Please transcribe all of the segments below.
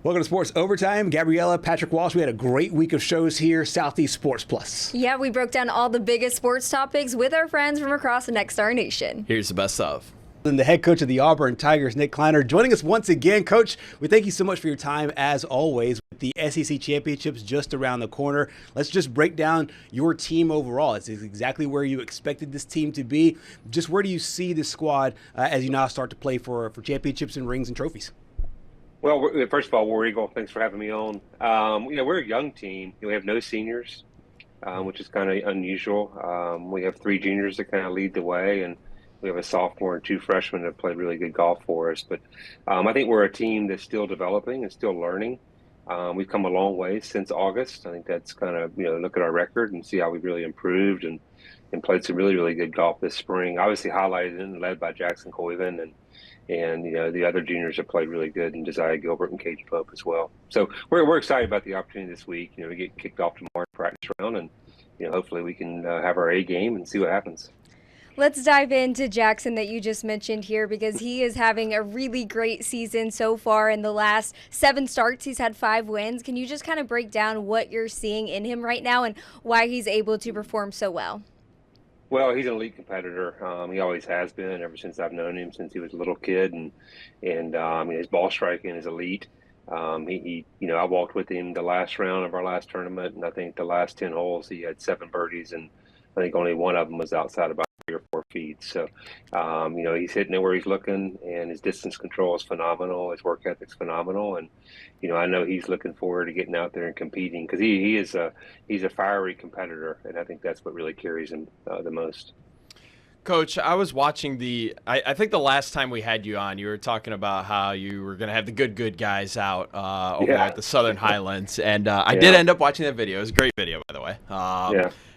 Welcome to Sports Overtime. Gabriella, Patrick Walsh, we had a great week of shows here, Southeast Sports Plus. Yeah, we broke down all the biggest sports topics with our friends from across the Nexstar Nation. Here's the best of. And the head coach of the Auburn Tigers, Nick Kleiner, joining us once again. Coach, we thank you so much for your time, as always. With the SEC championships just around the corner, let's just break down your team overall. It's exactly where you expected this team to be. Just where do you see this squad as you now start to play for championships and rings and trophies? Well, first of all, War Eagle, thanks for having me on. We're a young team. We have no seniors, which is kind of unusual. We have 3 juniors that kind of lead the way, and we have a sophomore and 2 freshmen that played really good golf for us. But I think we're a team that's still developing and still learning. We've come a long way since August. I think that's kind of, look at our record and see how we've really improved and played some really, really good golf this spring. Obviously highlighted and led by Jackson Coyven and the other juniors have played really good, and Josiah Gilbert and Cage Pope as well. So we're excited about the opportunity this week. We get kicked off tomorrow practice round, and hopefully we can have our A game and see what happens. Let's dive into Jackson that you just mentioned here, because he is having a really great season so far. In the last 7 starts, he's had 5 wins. Can you just kind of break down what you're seeing in him right now and why he's able to perform so well? Well, he's an elite competitor. He always has been ever since I've known him, since he was a little kid, and his ball striking is elite. I walked with him the last round of our last tournament, and I think the last 10 holes he had 7 birdies, and I think only one of them was outside about 3 or 4 feet. So, he's hitting it where he's looking, and his distance control is phenomenal. His work ethic's phenomenal, and I know he's looking forward to getting out there and competing, because he's a fiery competitor, and I think that's what really carries him the most. Coach, I was watching I think the last time we had you on, you were talking about how you were going to have the good guys out over there at the Southern Highlands, and I did end up watching that video. It was a great video, by the way.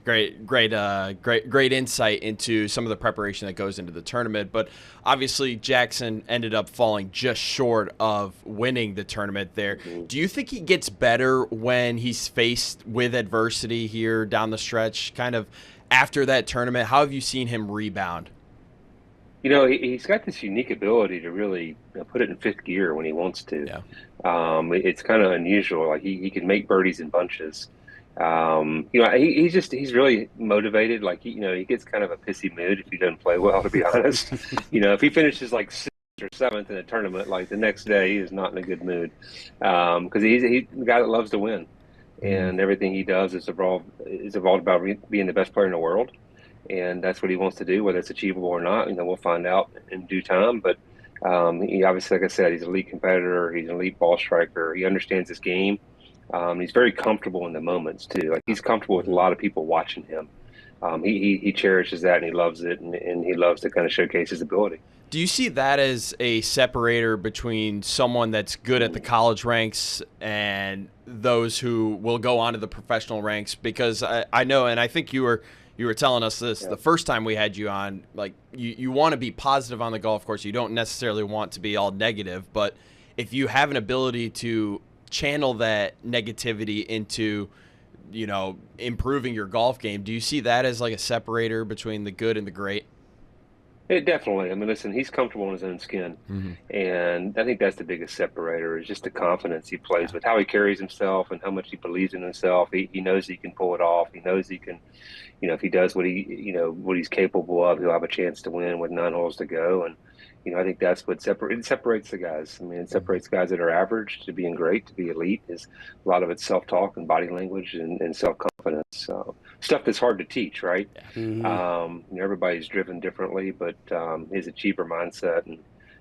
Great insight into some of the preparation that goes into the tournament. But obviously Jackson ended up falling just short of winning the tournament there. Mm-hmm. Do you think he gets better when he's faced with adversity here down the stretch, kind of after that tournament? How have you seen him rebound? He's got this unique ability to really put it in 5th gear when he wants to. Yeah. It's kind of unusual. Like he can make birdies in bunches. He's really motivated. Like he gets kind of a pissy mood if he doesn't play well, to be honest. If he finishes like 6th or 7th in a tournament, like the next day he is not in a good mood, because he's a guy that loves to win, and everything he does is evolved about being the best player in the world, and that's what he wants to do. Whether it's achievable or not, we'll find out in due time. But he obviously, like I said, he's an elite competitor. He's an elite ball striker. He understands his game. He's very comfortable in the moments too. Like he's comfortable with a lot of people watching him. He cherishes that, and he loves it, and he loves to kind of showcase his ability. Do you see that as a separator between someone that's good at the college ranks and those who will go on to the professional ranks? Because I know, and I think you were telling us this the first time we had you on, like you want to be positive on the golf course. You don't necessarily want to be all negative, but if you have an ability to channel that negativity into, improving your golf game, do you see that as like a separator between the good and the great? It definitely. I mean, listen, he's comfortable in his own skin, and I think that's the biggest separator, is just the confidence he plays with, how he carries himself and how much he believes in himself. He knows he can pull it off. He knows he can, if he does what he's capable of, he'll have a chance to win with 9 holes to go. And I think that's what separates the guys. I mean, it separates guys that are average to being great, to be elite. Is a lot of it's self-talk and body language and self-confidence. So stuff that's hard to teach, right? Mm-hmm. Everybody's driven differently, but his achiever mindset and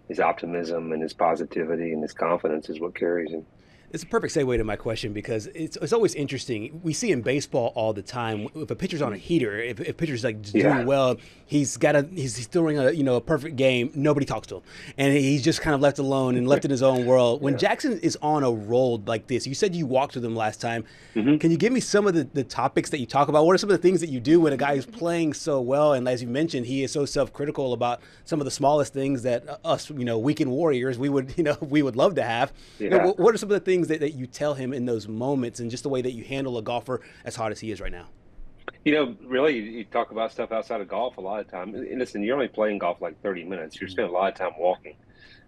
his optimism and his positivity and his confidence is what carries him. It's a perfect segue to my question, because it's always interesting. We see in baseball all the time, if a pitcher's on a heater, if a pitcher's like doing well, he's throwing a perfect game, nobody talks to him, and he's just kind of left alone and left in his own world. When Jackson is on a roll like this, you said you walked with him last time. Mm-hmm. Can you give me some of the topics that you talk about? What are some of the things that you do when a guy is playing so well? And as you mentioned, he is so self-critical about some of the smallest things that us, weekend warriors, we would love to have. Yeah. What are some of the things that you tell him in those moments, and just the way that you handle a golfer as hard as he is right now? Really, you talk about stuff outside of golf a lot of time. And listen, you're only playing golf like 30 minutes. You're spending a lot of time walking.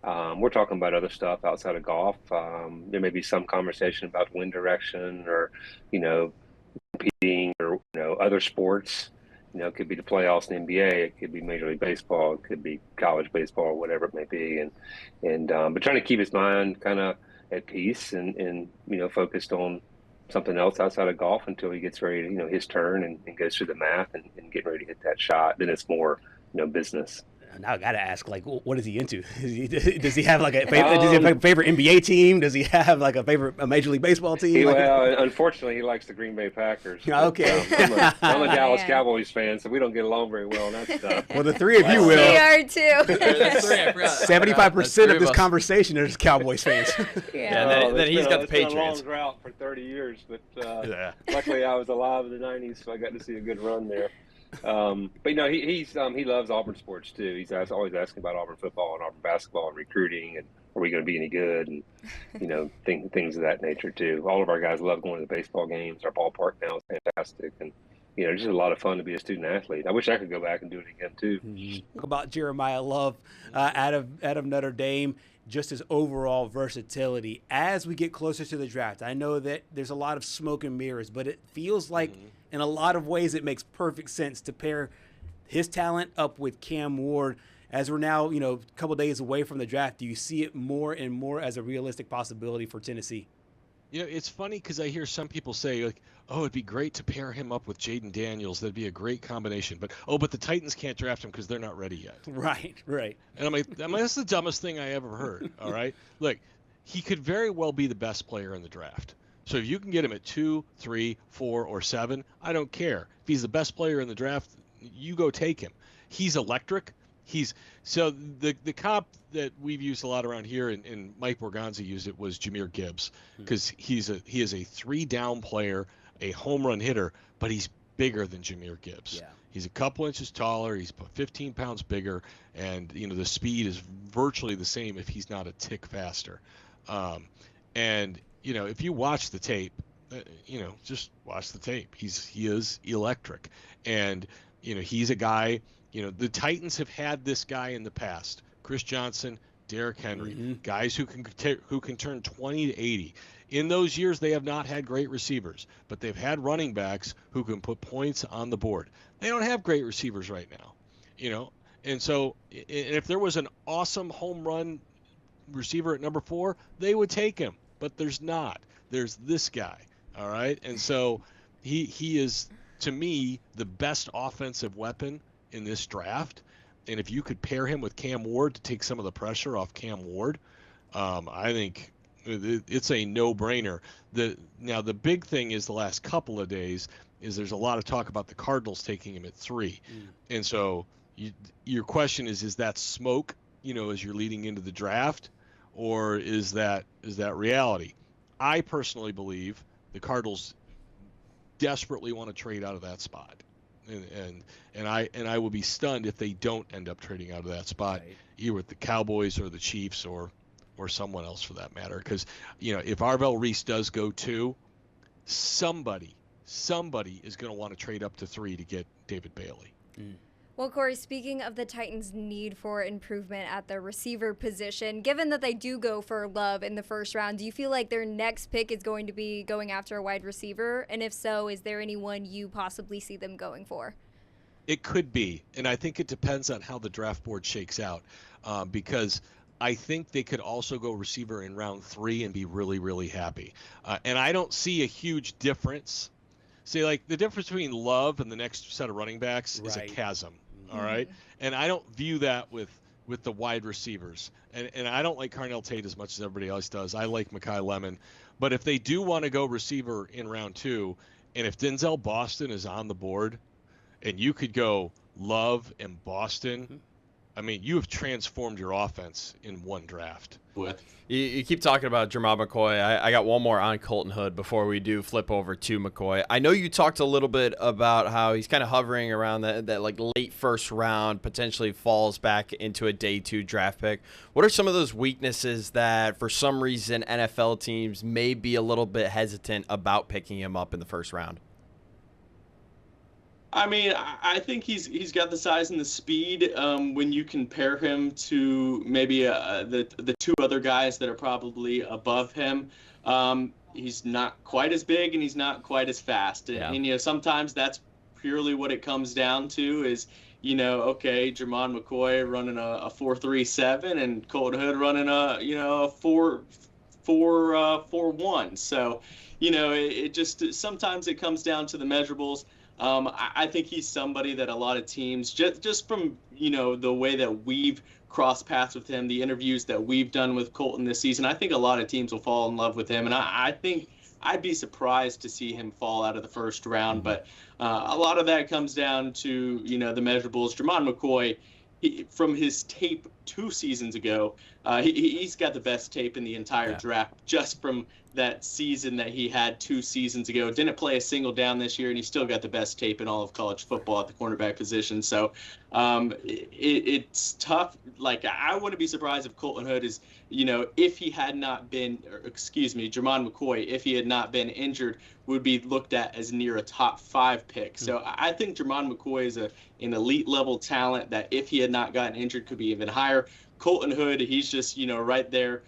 We're talking about other stuff outside of golf. There may be some conversation about wind direction or, you know, competing or, you know, other sports. You know, it could be the playoffs in the NBA, it could be Major League Baseball, it could be college baseball, or whatever it may be. But trying to keep his mind kind of at peace and, you know, focused on something else outside of golf until he gets ready to, you know, his turn and goes through the math and getting ready to hit that shot. Then it's more, you know, business. Now I gotta ask, like, what is he into? Does he have like a favorite? Does he have a favorite NBA team? Does he have like a Major League Baseball team? Well, unfortunally, he likes the Green Bay Packers. Okay, I'm a Dallas Cowboys fan, so we don't get along very well on that stuff. Well, the three of you will. We are too. 75% of this conversation is Cowboys fans. Then he's got the Patriots. It's been a long drought for 30 years, but luckily I was alive in the 90s, so I got to see a good run there. But you know, he loves Auburn sports too. He's always asking about Auburn football and Auburn basketball and recruiting and are we going to be any good and you know things of that nature too. All of our guys love going to the baseball games. Our ballpark now is fantastic and you know it's just a lot of fun to be a student athlete. I wish I could go back and do it again too. Talk about Jeremiah Love out of Notre Dame. Just his overall versatility as we get closer to the draft. I know that there's a lot of smoke and mirrors, but it feels like in a lot of ways it makes perfect sense to pair his talent up with Cam Ward. As we're now, you know, a couple days away from the draft, do you see it more and more as a realistic possibility for Tennessee? You know, it's funny because I hear some people say, like, oh, it'd be great to pair him up with Jaden Daniels. That'd be a great combination. But the Titans can't draft him because they're not ready yet. Right. And I'm like, that's the dumbest thing I ever heard, all right? Look, he could very well be the best player in the draft. So if you can get him at 2, 3, 4, or 7, I don't care. If he's the best player in the draft, you go take him. He's electric. So the comp that we've used a lot around here, and Mike Borgonzi used it, was Jahmyr Gibbs, because he is a 3-down player, a home run hitter, but he's bigger than Jahmyr Gibbs. Yeah. He's a couple inches taller. He's 15 pounds bigger, and you know the speed is virtually the same if he's not a tick faster. And you know if you watch the tape, you know just watch the tape. He is electric, and you know he's a guy. You know, the Titans have had this guy in the past, Chris Johnson, Derrick Henry, guys who can turn 20 to 80. In those years, they have not had great receivers, but they've had running backs who can put points on the board. They don't have great receivers right now, you know. And so if there was an awesome home run receiver at number 4, they would take him, but there's not. There's this guy, all right? And so he is, to me, the best offensive weapon in this draft, and if you could pair him with Cam Ward to take some of the pressure off Cam Ward, I think it's a no-brainer. Now the big thing is the last couple of days is there's a lot of talk about the Cardinals taking him at 3, and so your question is that smoke, you know, as you're leading into the draft, or is that reality? I personally believe the Cardinals desperately want to trade out of that spot. And I will be stunned if they don't end up trading out of that spot, either with the Cowboys or the Chiefs or someone else for that matter. Because you know, if Arvell Reese does go 2, somebody is going to want to trade up to 3 to get David Bailey. Well, Corey, speaking of the Titans' need for improvement at the receiver position, given that they do go for Love in the first round, do you feel like their next pick is going to be going after a wide receiver? And if so, is there anyone you possibly see them going for? It could be, and I think it depends on how the draft board shakes out, because I think they could also go receiver in round 3 and be really, really happy. And I don't see a huge difference. See, like the difference between Love and the next set of running backs is a chasm. All right. And I don't view that with the wide receivers. And I don't like Carnell Tate as much as everybody else does. I like Mekhi Lemon. But if they do want to go receiver in round 2, and if Denzel Boston is on the board, and you could go Love and Boston, I mean, you have transformed your offense in one draft. You keep talking about Jermod McCoy. I got one more on Colton Hood before we do flip over to McCoy. I know you talked a little bit about how he's kind of hovering around that like late first round, potentially falls back into a day 2 draft pick. What are some of those weaknesses that for some reason NFL teams may be a little bit hesitant about picking him up in the first round? I mean, I think he's got the size and the speed. When you compare him to maybe the two other guys that are probably above him, he's not quite as big and he's not quite as fast. Yeah. And sometimes that's purely what it comes down to is, okay, Jermon McCoy running a 4.37 and Colton Hood running a 4.41. So, it just sometimes it comes down to the measurables. I think he's somebody that a lot of teams, just from, the way that we've crossed paths with him, the interviews that we've done with Colton this season, I think a lot of teams will fall in love with him. And I think I'd be surprised to see him fall out of the first round. But a lot of that comes down to, the measurables. Jermon McCoy, from his tape 2 seasons ago, he's got the best tape in the entire draft just from that season that he had 2 seasons ago. Didn't play a single down this year, and he still got the best tape in all of college football at the cornerback position. So it's tough. Like, I wouldn't be surprised if Colton Hood is, if he had not been, Jermon McCoy, if he had not been injured, would be looked at as near a top 5 pick. So I think Jermon McCoy is an elite level talent that if he had not gotten injured could be even higher. Colton Hood, he's just, right there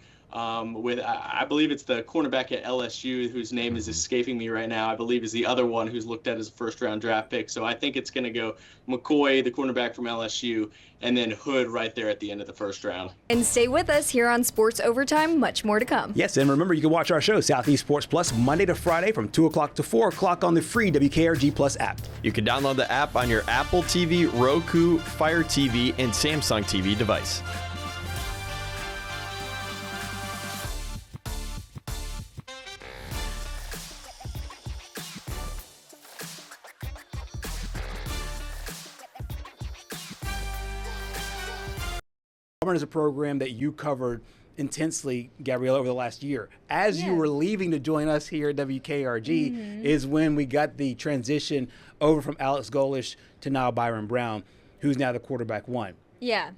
with, I believe it's the cornerback at LSU whose name is escaping me right now. I believe is the other one who's looked at as a first-round draft pick. So I think it's going to go McCoy, the cornerback from LSU, and then Hood right there at the end of the first round. And stay with us here on Sports Overtime. Much more to come. Yes, and remember, you can watch our show, Southeast Sports Plus, Monday to Friday from 2 o'clock to 4 o'clock on the free WKRG Plus app. You can download the app on your Apple TV, Roku, Fire TV, and Samsung TV device. Auburn is a program that you covered intensely, Gabriella, over the last year. As you were leaving to join us here at WKRG is when we got the transition over from Alex Golesh to now Byron Brown, who's now the quarterback 1. Yeah.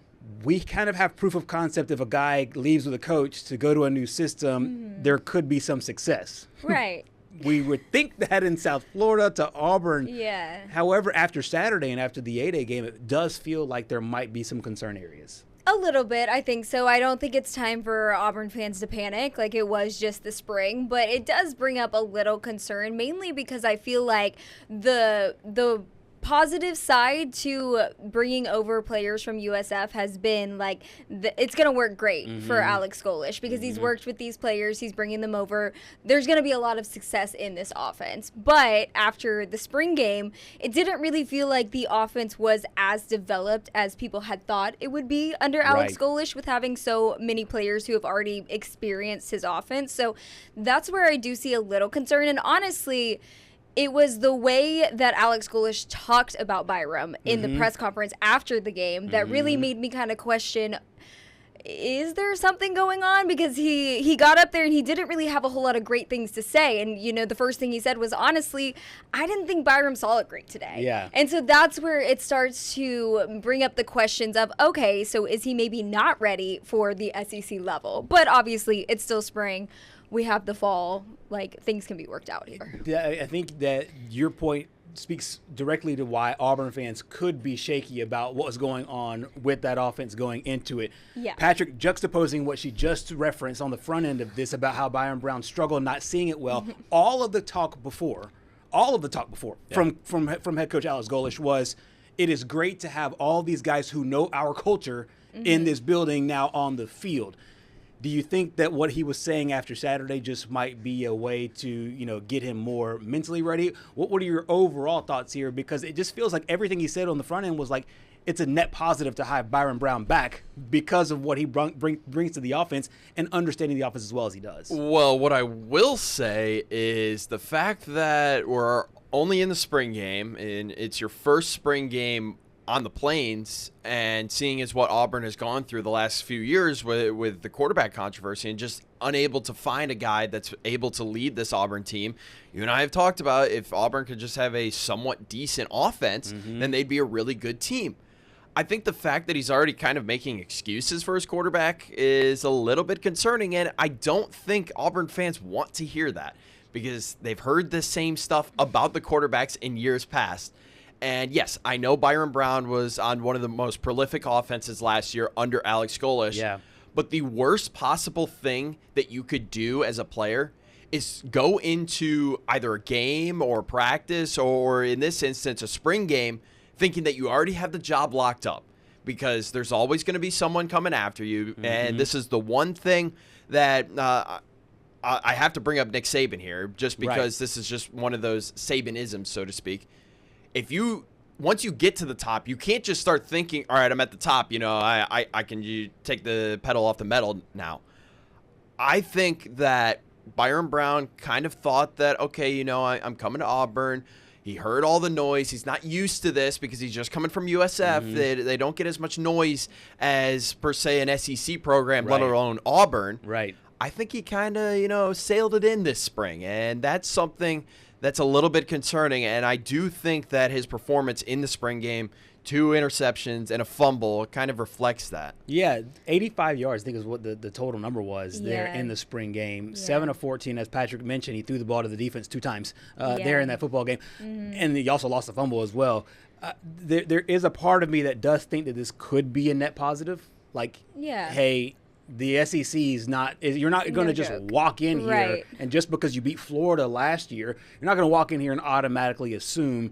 We kind of have proof of concept if a guy leaves with a coach to go to a new system, there could be some success. Right. We would think that in South Florida to Auburn. Yeah. However, after Saturday and after the 8A game, it does feel like there might be some concern areas. A little bit, I think so. I don't think it's time for Auburn fans to panic like it was just the spring, but it does bring up a little concern, mainly because I feel like the positive side to bringing over players from USF has been like it's going to work great for Alex Golesh because he's worked with these players, he's bringing them over. There's going to be a lot of success in this offense. But after the spring game, it didn't really feel like the offense was as developed as people had thought it would be under Alex Golesh with having so many players who have already experienced his offense. So that's where I do see a little concern. And honestly, it was the way that Alex Golesh talked about Byram in the press conference after the game that really made me kind of question, is there something going on? Because he got up there and he didn't really have a whole lot of great things to say. And, the first thing he said was, honestly, I didn't think Byram saw it great today. Yeah. And so that's where it starts to bring up the questions of, okay, so is he maybe not ready for the SEC level? But obviously, it's still spring. We have the fall, like things can be worked out here. Yeah, I think that your point speaks directly to why Auburn fans could be shaky about what was going on with that offense going into it. Yeah. Patrick, juxtaposing what she just referenced on the front end of this about how Byron Brown struggled not seeing it well, all of the talk before from head coach Alex Golesh was, it is great to have all these guys who know our culture in this building now on the field. Do you think that what he was saying after Saturday just might be a way to, get him more mentally ready? What are your overall thoughts here? Because it just feels like everything he said on the front end was like, it's a net positive to have Byron Brown back because of what he brings to the offense and understanding the offense as well as he does. Well, what I will say is the fact that we're only in the spring game and it's your first spring game on the Plains, and seeing as what Auburn has gone through the last few years with the quarterback controversy and just unable to find a guy that's able to lead this Auburn team. You and I have talked about if Auburn could just have a somewhat decent offense, then they'd be a really good team. I think the fact that he's already kind of making excuses for his quarterback is a little bit concerning, and I don't think Auburn fans want to hear that because they've heard the same stuff about the quarterbacks in years past. And yes, I know Byron Brown was on one of the most prolific offenses last year under Alex Golesh. Yeah. But the worst possible thing that you could do as a player is go into either a game or practice, or in this instance, a spring game, thinking that you already have the job locked up, because there's always going to be someone coming after you. Mm-hmm. And this is the one thing that I have to bring up Nick Saban here, just because this is just one of those Sabanisms, so to speak. Once you get to the top, you can't just start thinking, all right, I'm at the top, I can take the pedal off the metal now. I think that Byron Brown kind of thought that, okay, I'm coming to Auburn. He heard all the noise. He's not used to this because he's just coming from USF. Mm-hmm. They don't get as much noise as, per se, an SEC program, let alone Auburn. Right. I think he kind of, sailed it in this spring, and that's something that's a little bit concerning. And I do think that his performance in the spring game, 2 interceptions and a fumble, kind of reflects that. Yeah, 85 yards, I think is what the total number was there in the spring game. 7 of 14, as Patrick mentioned, he threw the ball to the defense 2 times there in that football game. Mm-hmm. And he also lost a fumble as well. There is a part of me that does think that this could be a net positive. Like, hey, the SEC is you're not going to just walk in here, and just because you beat Florida last year, you're not going to walk in here and automatically assume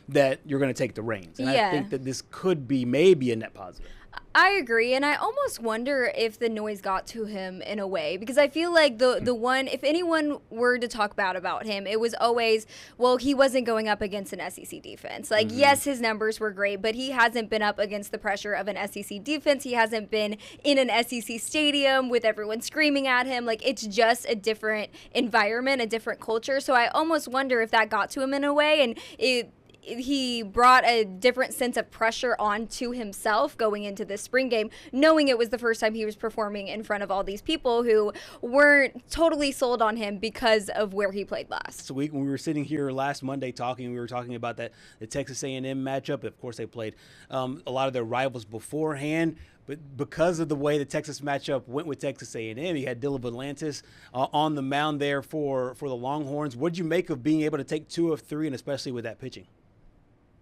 that you're going to take the reins. And I think that this could be maybe a net positive. I agree, and I almost wonder if the noise got to him in a way, because I feel like the one, if anyone were to talk bad about him, it was always, well, he wasn't going up against an SEC defense. Like, yes, his numbers were great, but he hasn't been up against the pressure of an SEC defense. He hasn't been in an SEC stadium with everyone screaming at him. Like, it's just a different environment, a different culture. So I almost wonder if that got to him in a way, and he brought a different sense of pressure onto himself going into this spring game, knowing it was the first time he was performing in front of all these people who weren't totally sold on him because of where he played last. So when we were sitting here last Monday talking, we were talking about the Texas A&M matchup. Of course, they played a lot of their rivals beforehand. But because of the way the Texas matchup went with Texas A&M, you had Dylan Volantis on the mound there for the Longhorns. What did you make of being able to take 2 of 3, and especially with that pitching?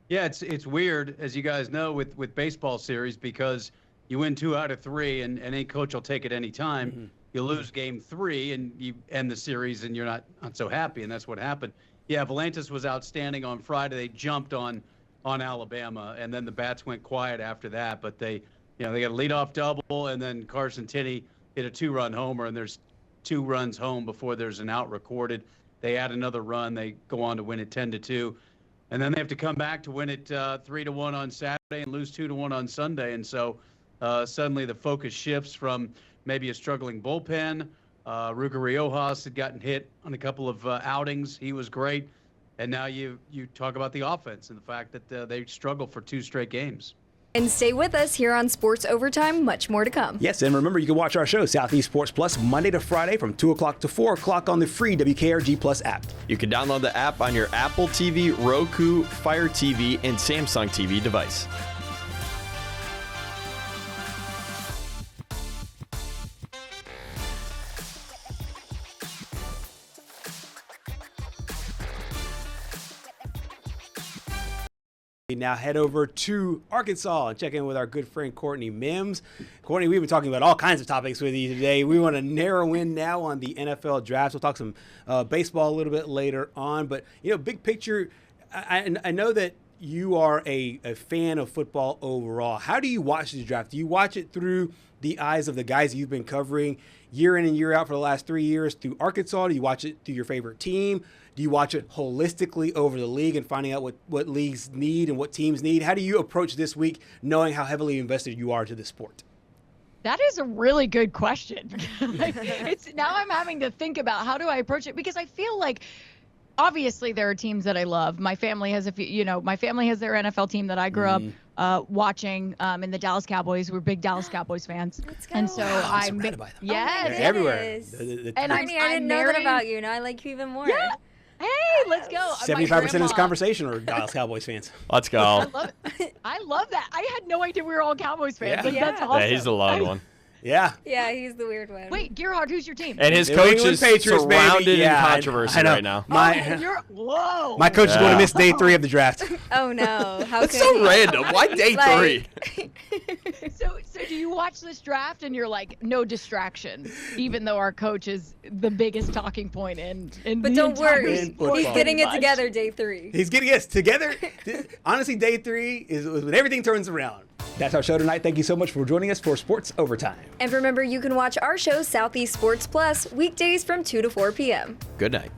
Yeah, it's weird, as you guys know, with baseball series, because you win 2 out of 3, and any coach will take it any time. Mm-hmm. You lose game 3, and you end the series, and you're not so happy, and that's what happened. Yeah, Volantis was outstanding on Friday. They jumped on Alabama, and then the bats went quiet after that. But they got a leadoff double, and then Carson Tenney hit a 2-run homer, and there's 2 runs home before there's an out recorded. They add another run. They go on to win it 10-2. And then they have to come back to win it 3-1 on Saturday and lose 2-1 on Sunday. And so suddenly the focus shifts from maybe a struggling bullpen. Ruger Riojas had gotten hit on a couple of outings. He was great. And now you talk about the offense and the fact that they struggle for 2 straight games. And stay with us here on Sports Overtime. Much more to come. Yes, and remember, you can watch our show, Southeast Sports Plus, Monday to Friday from 2 o'clock to 4 o'clock on the free WKRG Plus app. You can download the app on your Apple TV, Roku, Fire TV, and Samsung TV device. Now head over to Arkansas and check in with our good friend Courtney Mims. Courtney, we've been talking about all kinds of topics with you today. We want to narrow in now on the NFL draft. We'll talk some baseball a little bit later on. But, big picture, I know that you are a fan of football overall. How do you watch the draft? Do you watch it through the eyes of the guys you've been covering year in and year out for the last 3 years through Arkansas? Do you watch it through your favorite team? Do you watch it holistically over the league and finding out what leagues need and what teams need? How do you approach this week knowing how heavily invested you are to this sport? That is a really good question. Now I'm having to think about how do I approach it, because I feel like obviously there are teams that I love. My family has my family has their NFL team that I grew up watching in the Dallas Cowboys. We're big Dallas Cowboys fans. Let's go. And so I'm surrounded by them. Yes. They're everywhere. And I didn't know that about you. Now I like you even more. Yeah. Hey, let's go. 75% of this conversation are Dallas Cowboys fans. Let's go. I love that. I had no idea we were all Cowboys fans. Yeah. Like, that's awesome. Yeah, he's the loud one. Yeah. Yeah, he's the weird one. Wait, Gerhard, who's your team? And his New coach England is Patriots, baby. surrounded Yeah, in I controversy know. right now. Whoa. My coach is going to miss day 3 of the draft. Oh no! How That's could so he? random. Why day Like- 3? So do you watch this draft and you're like, no distraction, even though our coach is the biggest talking point in But the don't entire worry, sport, he's getting it pretty together much. day 3. He's getting us together. Honestly, day 3 is when everything turns around. That's our show tonight. Thank you so much for joining us for Sports Overtime. And remember, you can watch our show Southeast Sports Plus weekdays from 2 to 4 p.m. Good night.